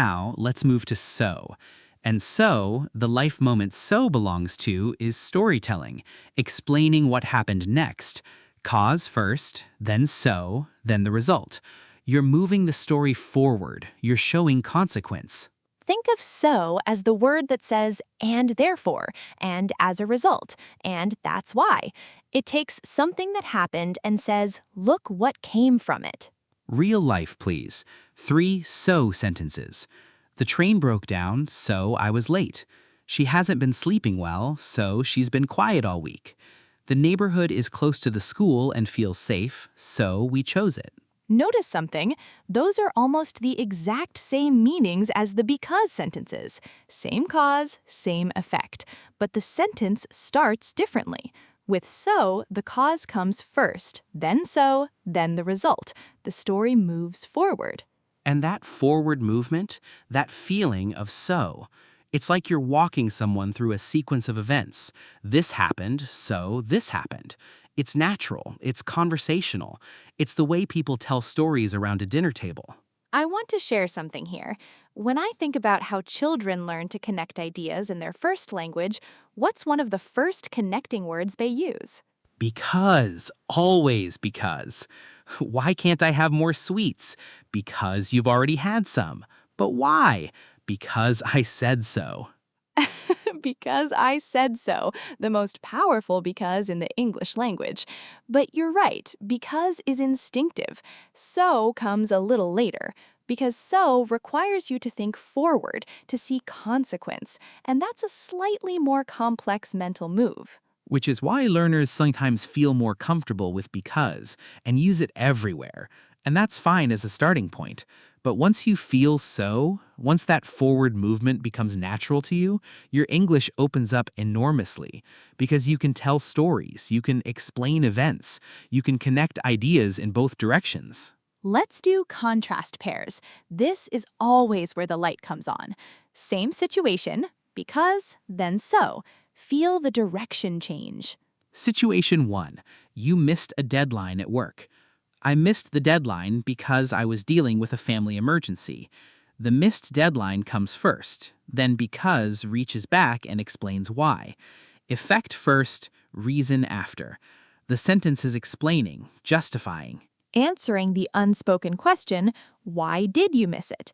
Now, let's move to so. And so, the life moment so belongs to is storytelling, explaining what happened next. Cause first, then so, then the result. You're moving the story forward. You're showing consequence. Think of so as the word that says and therefore, and as a result, and that's why. It takes something that happened and says, look what came from it. Real life, please. 3 so sentences. The train broke down, so I was late. She hasn't been sleeping well, so she's been quiet all week. The neighborhood is close to the school and feels safe, so we chose it. Notice something. Those are almost the exact same meanings as the because sentences. Same cause, same effect. But the sentence starts differently. With so, the cause comes first, then so, then the result. The story moves forward. And that forward movement, that feeling of so, it's like you're walking someone through a sequence of events. This happened, so this happened. It's natural, it's conversational. It's the way people tell stories around a dinner table. I want to share something here. When I think about how children learn to connect ideas in their first language, what's one of the first connecting words they use? Because, always because. Why can't I have more sweets? Because you've already had some. But why? Because I said so. Because I said so, the most powerful because in the English language. But you're right, because is instinctive. So comes a little later, because so requires you to think forward, to see consequence, and that's a slightly more complex mental move. Which is why learners sometimes feel more comfortable with because and use it everywhere. And that's fine as a starting point. But once you feel so, once that forward movement becomes natural to you, your English opens up enormously because you can tell stories, you can explain events, you can connect ideas in both directions. Let's do contrast pairs. This is always where the light comes on. Same situation, because, then so. Feel the direction change. Situation 1. You missed a deadline at work. I missed the deadline because I was dealing with a family emergency. The missed deadline comes first, then because reaches back and explains why. Effect first, reason after. The sentence is explaining, justifying. Answering the unspoken question, why did you miss it?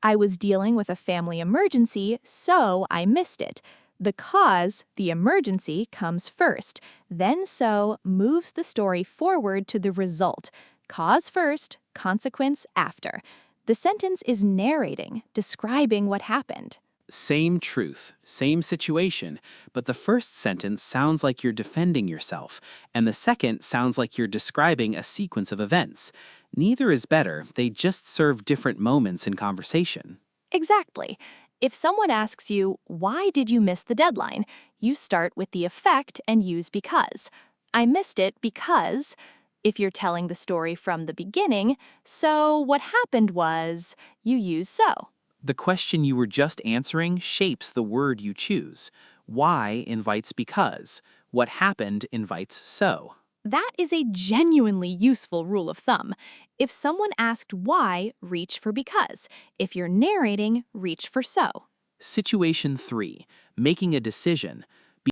I was dealing with a family emergency, so I missed it. The cause, the emergency, comes first, then so moves the story forward to the result. Cause first, consequence after. The sentence is narrating, describing what happened. Same truth, same situation, but the first sentence sounds like you're defending yourself, and the second sounds like you're describing a sequence of events. Neither is better, they just serve different moments in conversation. Exactly. If someone asks you, why did you miss the deadline? You start with the effect and use because. I missed it because. If you're telling the story from the beginning, so what happened was, you use so. The question you were just answering shapes the word you choose. Why invites because. What happened invites so. That is a genuinely useful rule of thumb. If someone asked why, reach for because. If you're narrating, reach for so. Situation 3. Making a decision.